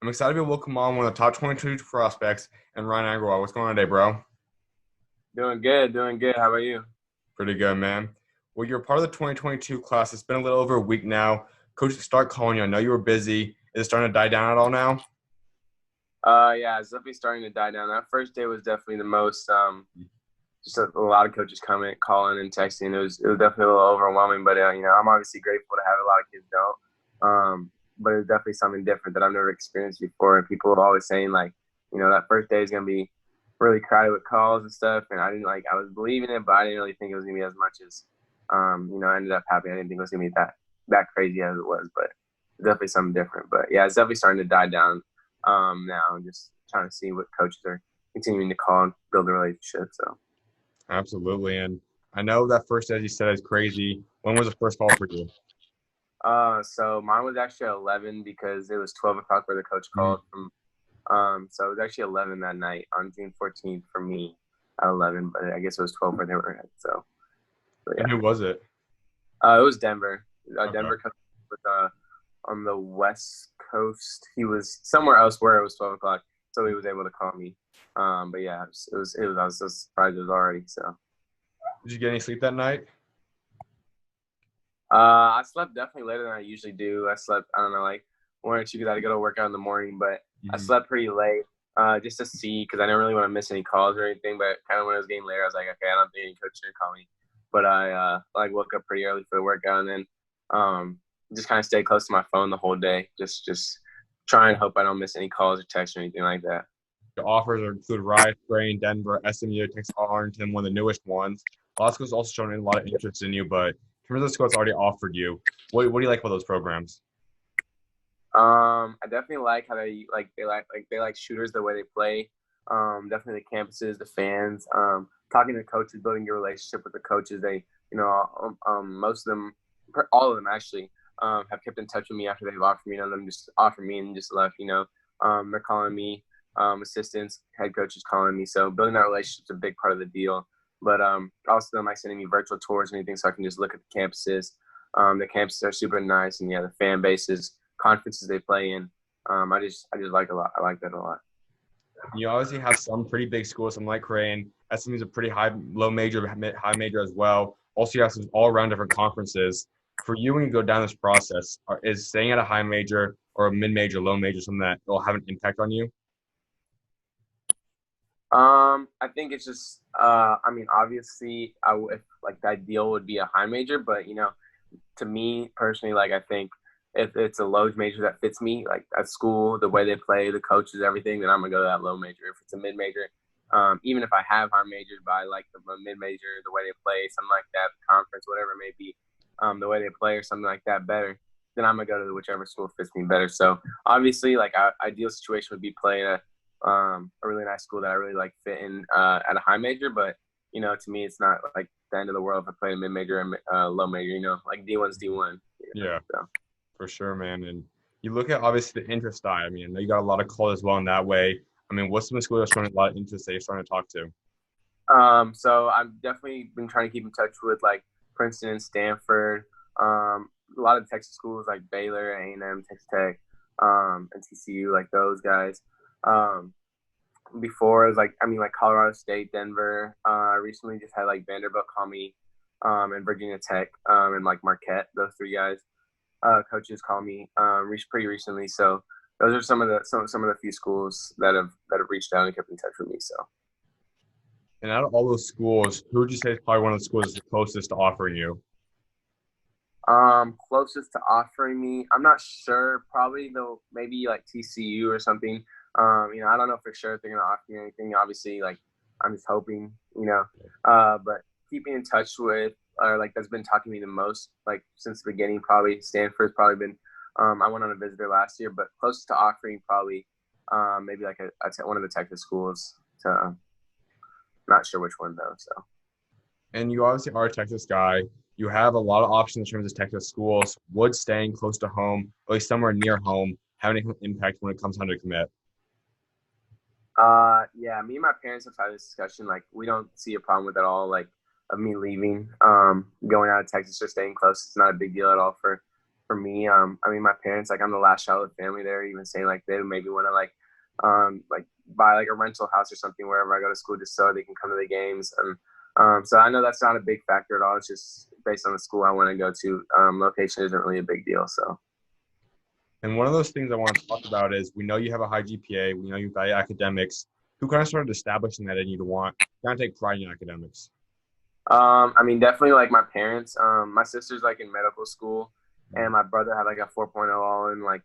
I'm excited to welcome on one of the top 22 prospects and Ryan Agarwal. What's going on today, bro? Doing good, doing good. How about you? Pretty good, man. Well, you're part of the 2022 class. It's been a little over a week now. Coaches start calling you. I know you were busy. Is it starting to die down at all now? Yeah, it's definitely starting to die down. That first day was definitely the most. Just a lot of coaches coming, calling, and texting. It was definitely a little overwhelming, but I'm obviously grateful to have a lot of kids don't. But it's definitely something different that I've never experienced before. And people are always saying like, that first day is gonna be really crowded with calls and stuff. And I didn't I was believing it, but I didn't really think it was gonna be as much as ended up happening. I didn't think it was gonna be that crazy as it was, but it's definitely something different. But yeah, it's definitely starting to die down now. I'm just trying to see what coaches are continuing to call and build a relationship. So. Absolutely. And I know that first, as you said, is crazy. When was the first call for you? So mine was actually at 11 because it was 12 o'clock where the coach called from. So it was actually 11 that night on June 14th for me at 11, but I guess it was 12 where they were at. So And yeah. who was it? It was Denver. Okay. Denver coach was on the West Coast. He was somewhere else where it was 12 o'clock, so he was able to call me. But yeah, it was. I was so surprised it was already. So. Did you get any sleep that night? I slept definitely later than I usually do. I slept, I don't know, like 1 or 2 because I had to go to work out in the morning, but I slept pretty late just to see because I didn't really want to miss any calls or anything. But kind of when it was getting later, I was like, okay, I don't think any coach should call me. But I woke up pretty early for the workout and then just kind of stayed close to my phone the whole day. Just try and hope I don't miss any calls or texts or anything like that. The offers are include Rice, Brain, Denver, SMU, Texas Arlington, one of the newest ones. A lot of schools also showing a lot of interest in you, but in terms of the schools already offered you, what do you like about those programs? I definitely like how they like shooters the way they play. Definitely the campuses, the fans. Talking to coaches, building your relationship with the coaches. They, most of them, all of them actually, have kept in touch with me after they've offered me. None of them just offered me and just left. They're calling me, assistants, head coaches calling me. So building that relationship is a big part of the deal. But also them like sending me virtual tours and anything so I can just look at the campuses. The campuses are super nice, and yeah, the fan bases, conferences they play in. I just like a lot. I like that a lot. You obviously have some pretty big schools, some like Crane. SMU is a pretty low major, high major as well. Also, you have some all around different conferences. For you, when you go down this process, is staying at a high major or a mid major, low major something that will have an impact on you? I think it's just. I mean, obviously, if like the ideal would be a high major, but to me personally, like I think if it's a low major that fits me, like at school, the way they play, the coaches, everything, then I'm gonna go to that low major. If it's a mid major, even if I have high majors, but I like the mid major, the way they play, something like that, conference, whatever it may be, the way they play or something like that better, then I'm gonna go to whichever school fits me better. So obviously, like ideal situation would be playing a really nice school that I really like fit in at a high major, but to me, it's not like the end of the world if I play a mid major and low major. Like D1's D1. Yeah, So. for sure, man. And you look at obviously the interest side. I mean, you got a lot of call as well in that way. I mean, what's some of the schools that are showing a lot of interest that you're starting to talk to? So I've definitely been trying to keep in touch with like Princeton and Stanford. A lot of Texas schools like Baylor, A&M, Texas Tech, and TCU, like those guys. Um, Before it was like Colorado State, Denver. I recently just had like Vanderbilt call me, and Virginia Tech, and like Marquette. Those three guys, coaches call me, pretty recently. So those are some of the few schools that have reached out and kept in touch with me. So. And out of all those schools, who would you say is probably one of the schools that's the closest to offering you? Closest to offering me, I'm not sure. Probably though, maybe like TCU or something. I don't know for sure if they're gonna offer me anything. Obviously, like I'm just hoping, But keeping in touch with, or like that's been talking to me the most, like since the beginning, probably Stanford's probably been. I went on a visitor last year, but closest to offering probably, maybe like one of the Texas schools. To not sure which one though. So. And you obviously are a Texas guy. You have a lot of options in terms of Texas schools. Would staying close to home, at least somewhere near home, have any impact when it comes time to commit? Yeah, me and my parents have had this discussion. Like, we don't see a problem with it at all. Like, of me leaving, going out of Texas or staying close. It's not a big deal at all for me, I mean, my parents, like I'm the last child of the family. They're even saying like they maybe want to like buy like a rental house or something wherever I go to school, just so they can come to the games. And so I know that's not a big factor at all. It's just based on the school I want to go to. Location isn't really a big deal. So. And one of those things I want to talk about is we know you have a high GPA, we know you value academics. Who kind of started establishing that in you to want kind of take pride in academics? I mean, definitely like my parents. My sister's like in medical school, and my brother had like a 4.0 all in like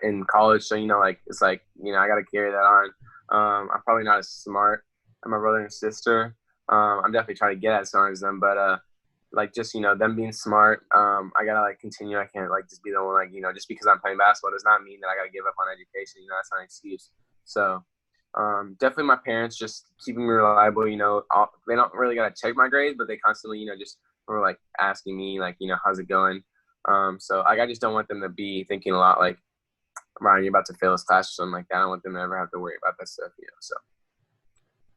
in college. So like it's like I got to carry that on. I'm probably not as smart as my brother and sister. I'm definitely trying to get as smart as them, but like just them being smart. I gotta like continue. I can't like just be the one like just because I'm playing basketball does not mean that I gotta give up on education. That's not an excuse. So definitely my parents just keeping me reliable. They don't really gotta check my grades, but they constantly just were like asking me like how's it going. So like I just don't want them to be thinking a lot like Ryan, you're about to fail this class or something like that. I don't want them to ever have to worry about that stuff. So.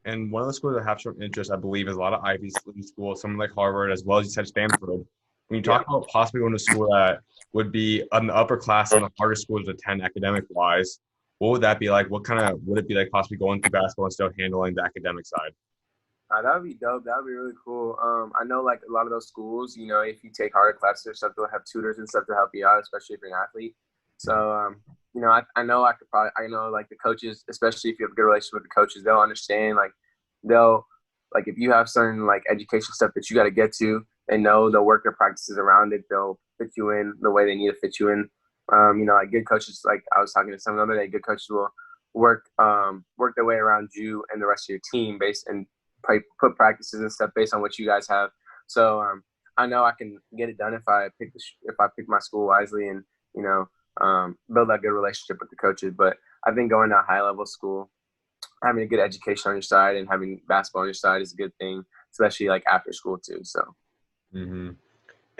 And one of the schools that have shown interest, I believe, is a lot of Ivy League schools, something like Harvard, as well as you said Stanford. When you Yeah. talk about possibly going to school that would be an upper class and the hardest schools to attend academic-wise, what would that be like? What kind of would it be like possibly going through basketball and still handling the academic side? That would be dope. That would be really cool. I know like a lot of those schools, if you take harder classes or stuff, they'll have tutors and stuff to help you out, especially if you're an athlete. So, I know I know like the coaches, especially if you have a good relationship with the coaches, they'll understand. Like, they'll, like, if you have certain like education stuff that you got to get to, they know they'll work their practices around it. They'll fit you in the way they need to fit you in. Like good coaches, like I was talking to someone the other day, good coaches will work their way around you and the rest of your team based and put practices and stuff based on what you guys have. So I know I can get it done if I pick my school wisely and build that good relationship with the coaches. But I think going to a high level school, having a good education on your side and having basketball on your side is a good thing, especially like after school too. So. Mm-hmm.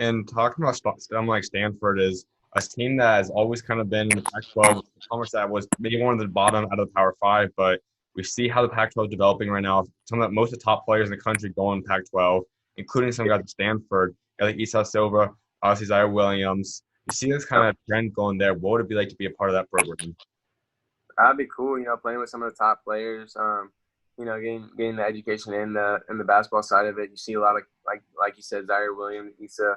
And talking about something like Stanford is a team that has always kind of been in the Pac-12, a conference that was maybe one of the bottom out of the Power Five, but we see how the Pac-12 is developing right now. Some of most of the top players in the country go in Pac-12, including some guys at Stanford, like Esau Silva, obviously Zaire Williams. You see this kind of trend going there. What would it be like to be a part of that program? That'd be cool, playing with some of the top players. Getting the education in the basketball side of it. You see a lot of like you said, Zaire Williams, Issa,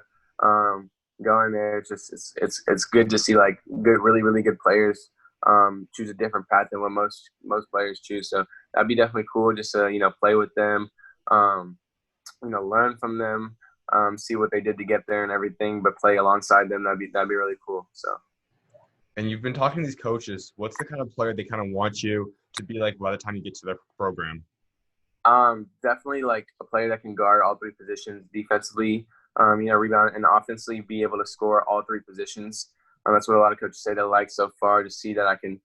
going there. It's just it's good to see like good, really really good players choose a different path than what most players choose. So that'd be definitely cool. Just to play with them, learn from them, see what they did to get there and everything, but play alongside them. That'd be really cool. So. And you've been talking to these coaches. What's the kind of player they kind of want you to be like by the time you get to their program? Definitely like a player that can guard all three positions defensively, rebound and offensively, be able to score all three positions. That's what a lot of coaches say they like so far, to see that I can,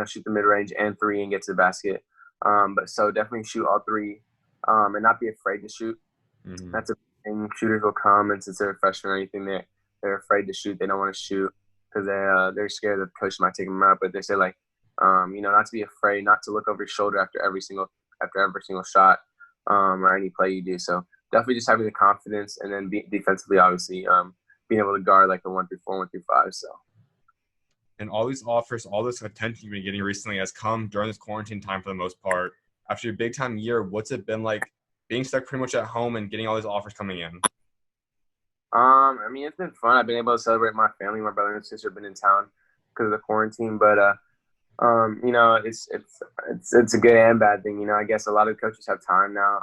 shoot the mid range and three and get to the basket. But so definitely shoot all three, and not be afraid to shoot. Mm-hmm. That's a thing. Shooters will come, and since they're a freshman or anything, they're afraid to shoot. They don't want to shoot because they're scared that the coach might take them out. But they say like, not to be afraid, not to look over your shoulder after every single shot, or any play you do. So definitely just having the confidence, and then defensively, obviously, being able to guard like the 1 through 4, 1 through 5. So. And all these offers, all this attention you've been getting recently has come during this quarantine time for the most part. After your big time year, what's it been like being stuck pretty much at home and getting all these offers coming in? I mean, it's been fun. I've been able to celebrate my family. My brother and sister have been in town because of the quarantine, but it's a good and bad thing. I guess a lot of coaches have time now.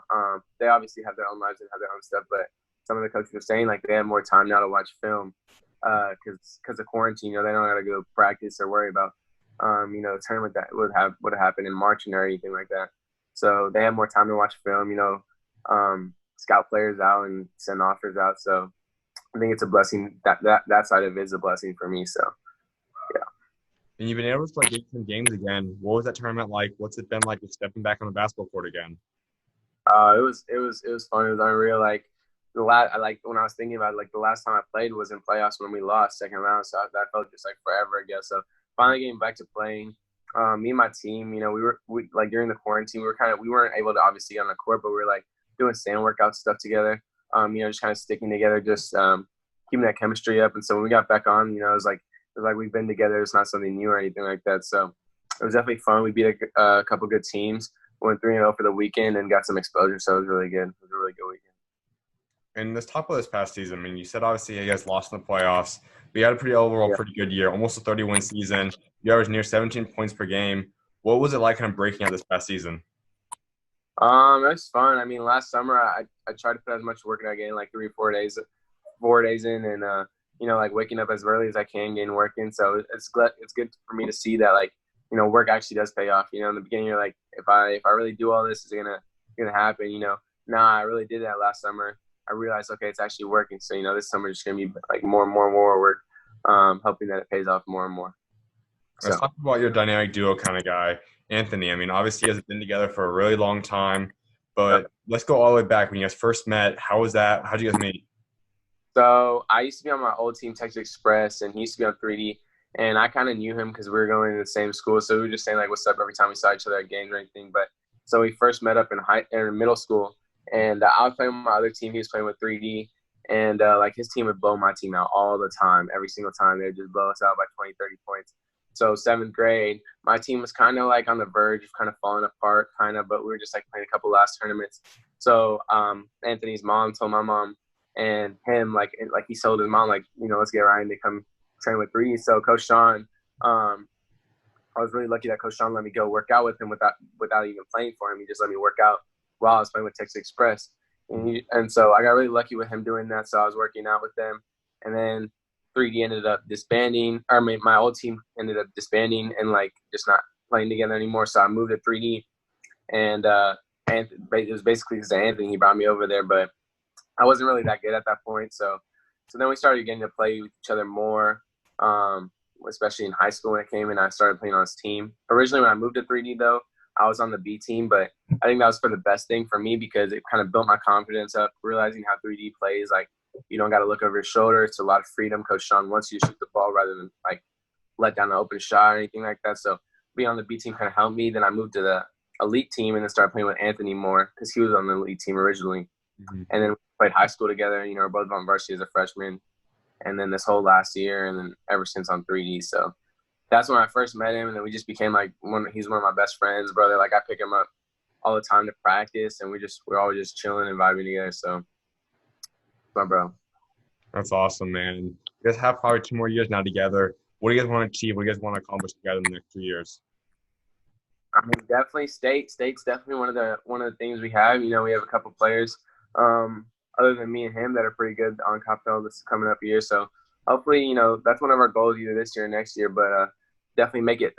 They obviously have their own lives and have their own stuff, but some of the coaches are saying like they have more time now to watch film because of quarantine. They don't got to go practice or worry about the tournament that would have happened in March and or anything like that. So they have more time to watch film. Scout players out and send offers out. So I think it's a blessing. That side of it is a blessing for me. So. And you've been able to like get some games again. What was that tournament like? What's it been like just stepping back on the basketball court again? It was fun. It was unreal. Like when I was thinking about it, like the last time I played was in playoffs when we lost second round. So that felt just like forever ago. So finally getting back to playing. Me and my team, we like during the quarantine, we weren't able to obviously get on the court, but we were like doing stand workout stuff together. Just kind of sticking together, just keeping that chemistry up. And so when we got back on, it was like we've been together. It's not something new or anything like that. So it was definitely fun. We beat a couple good teams. Went 3-0 for the weekend and got some exposure. So it was really good. It was a really good weekend. And let's talk about this past season. I mean, you said obviously you guys lost in the playoffs, but you had a pretty overall Yeah. pretty good year, almost a 30-win season. You averaged near 17 points per game. What was it like kind of breaking out this past season? It was fun. I mean, last summer I tried to put as much work in that game, like 4 days in, and like waking up as early as I can, getting work in. So it's good for me to see that work actually does pay off. In the beginning you're like, if I really do all this, is it gonna happen? Nah, I really did that last summer. I realized, okay, it's actually working. So this summer is just gonna be like more and more and more work, hoping that it pays off more and more. Let's So. talk about your dynamic duo kind of guy, Anthony. I mean, obviously you guys have been together for a really long time, but let's go all the way back when you guys first met. How was that? How'd you guys meet? So I used to be on my old team, Texas Express, and he used to be on 3D. And I kind of knew him because we were going to the same school, so we were just saying like "What's up" every time we saw each other at games or anything. But so we first met up in middle school, and I was playing with my other team. He was playing with 3D, and like his team would blow my team out all the time. Every single time they would just blow us out by 20, 30 points. So seventh grade, my team was kind of like on the verge of kind of falling apart, kind of, but we were just like playing a couple last tournaments. So Anthony's mom told my mom and him like he told his mom like let's get Ryan to come train with 3D. So Coach Sean, I was really lucky that Coach Sean let me go work out with him without even playing for him. He just let me work out while I was playing with Texas Express, and so I got really lucky with him doing that. So I was working out with them, and then 3D ended up disbanding. Or my old team ended up disbanding and like just not playing together anymore. So I moved to 3D, and it was basically because of Anthony. He brought me over there, but I wasn't really that good at that point. So then we started getting to play with each other more, especially in high school when it came and I started playing on his team. Originally, when I moved to 3D, though, I was on the B team, but I think that was for the best thing for me because it kind of built my confidence up, realizing how 3D plays. Like, you don't got to look over your shoulder. It's a lot of freedom. Coach Sean wants you to shoot the ball rather than, like, let down an open shot or anything like that. So being on the B team kind of helped me. Then I moved to the elite team and then started playing with Anthony more because he was on the elite team originally. Mm-hmm. And then we played high school together. We're both on varsity as a freshman. And then this whole last year, and then ever since on 3D. So that's when I first met him, and then we just became like he's one of my best friends, brother. Like I pick him up all the time to practice, and we're always just chilling and vibing together. So, my bro. That's awesome, man. You guys have probably 2 more years now together. What do you guys want to achieve? What do you guys want to accomplish together in the next 2 years? I mean, definitely State's definitely one of the things we have. We have a couple players, other than me and him, that are pretty good on Capel this coming up year. So hopefully, that's one of our goals either this year or next year. But definitely make it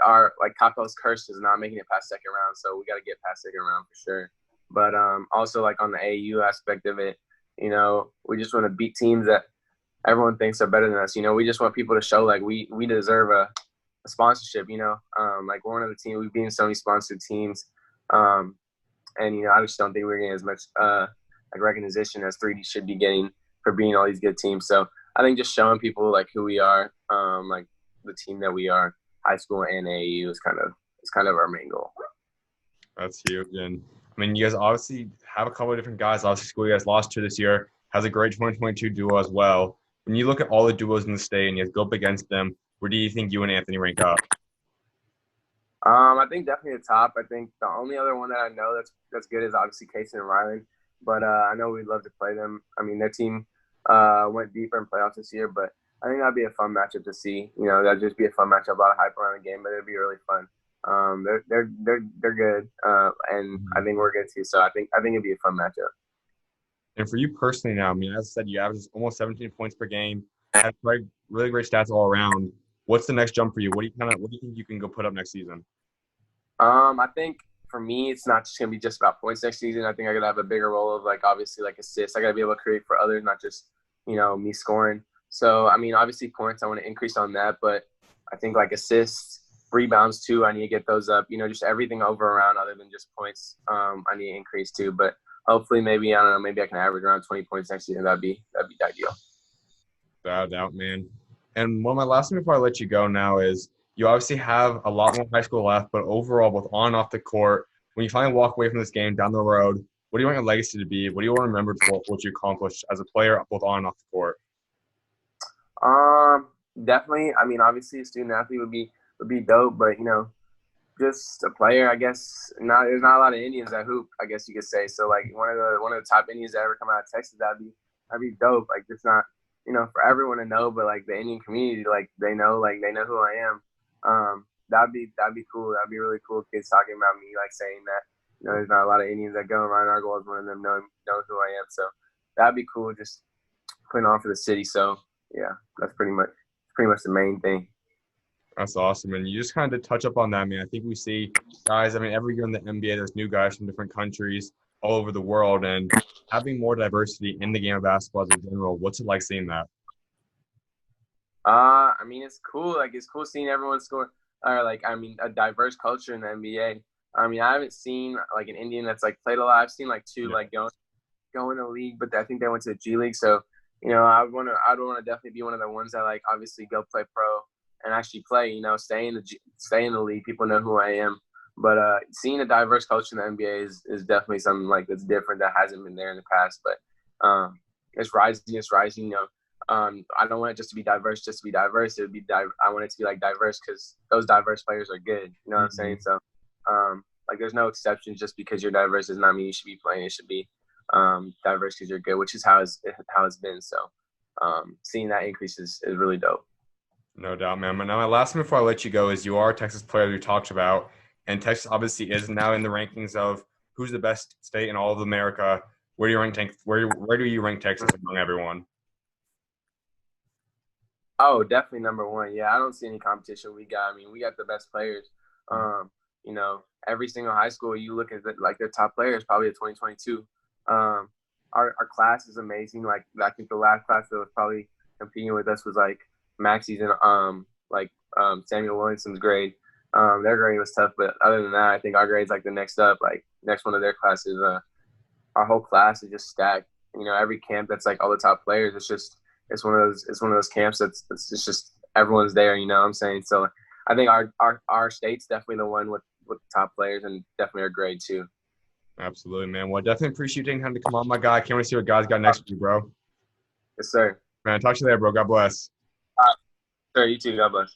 Capel's curse is not making it past second round. So we got to get past second round for sure. But also like on the AU aspect of it, we just want to beat teams that everyone thinks are better than us. We just want people to show like we deserve a sponsorship. Like we're one of the teams. We've been so many sponsored teams, and I just don't think we're getting as much like recognition as 3D should be getting for being all these good teams. So I think just showing people like who we are, like the team that we are, high school and AAU is kind of our main goal. That's huge. And I mean, you guys obviously have a couple of different guys. Obviously, school you guys lost to this year has a great 2022 duo as well. When you look at all the duos in the state and you guys go up against them, where do you think you and Anthony rank up? I think definitely the top. I think the only other one that I know that's good is obviously Casey and Ryland, but I know we'd love to play them. I mean, their team went deeper in playoffs this year, but I think that'd be a fun matchup to see. That'd just be a fun matchup, a lot of hype around the game, but it'd be really fun. They're good, and I think we're good too. So I think it'd be a fun matchup. And for you personally now, I mean, as I said, you average almost 17 points per game, have really great stats all around. What's the next jump for you? What do you think you can go put up next season? I think for me, it's not just gonna be just about points next season. I think I gotta have a bigger role of like obviously like assists. I gotta be able to create for others, not just me scoring. So I mean, obviously points, I want to increase on that, but I think like assists, rebounds too, I need to get those up. Just everything over around other than just points. I need to increase too, but hopefully maybe I don't know, maybe I can average around 20 points next season. That'd be ideal. Without a doubt, man. And one of my last things before I let you go now is you obviously have a lot more high school left, but overall, both on and off the court, when you finally walk away from this game down the road, what do you want your legacy to be? What do you want to remember for what you accomplished as a player, both on and off the court? definitely. I mean, obviously, a student athlete would be dope, but just a player, I guess. Not there's not a lot of Indians that hoop, I guess you could say. So like one of the top Indians that ever come out of Texas, that'd be dope. Like just not for everyone to know, but like the Indian community, like they know who I am. That'd be cool. That'd be really cool. Kids talking about me, like saying that there's not a lot of Indians that go. Ryan Argwal is one of them. Know who I am. So that'd be cool. Just putting on for the city. So yeah, that's pretty much the main thing. That's awesome. And you just kind of touch up on that, man. I think we see guys, I mean, every year in the NBA, there's new guys from different countries all over the world. And having more diversity in the game of basketball as a general, what's it like seeing that? I mean, it's cool. Like, it's cool seeing everyone score, or like, I mean, a diverse culture in the NBA. I mean, I haven't seen like an Indian that's like played a lot. I've seen like two Yeah. like go in the league, but I think they went to the G League. So, I'd want to definitely be one of the ones that like obviously go play pro and actually play. Stay in the league. People know who I am. But seeing a diverse culture in the NBA is definitely something like that's different that hasn't been there in the past. But it's rising. It's rising. I don't want it just to be diverse, just to be diverse. It would be I want it to be like diverse because those diverse players are good. You know what I'm saying? So, like, there's no exceptions. Just because you're diverse does not mean you should be playing. It should be diverse because you're good, which is how it's been. So, seeing that increase is really dope. No doubt, man. Now, my last one before I let you go is you are a Texas player we talked about, and Texas obviously is now in the rankings of who's the best state in all of America. Where do you rank where do you rank Texas among everyone? Oh, definitely number one. Yeah, I don't see any competition. I mean, we got the best players. Every single high school, you look at like their top players, probably at 2022. Our class is amazing. Like, I think the last class that was probably competing with us was like Maxie's and Samuel Williamson's grade. Their grade was tough, but other than that, I think our grade's like the next up, like next one of their classes. Our whole class is just stacked. Every camp that's like all the top players. It's one of those camps that's it's just everyone's there. You know what I'm saying? So I think our state's definitely the one with the top players and definitely our grade too. Absolutely, man. Well, I definitely appreciate you taking time to come on, my guy. Can't wait to see what guys got next for you, bro. Yes, sir. Man, talk to you later, bro. God bless. Sir, you too. God bless.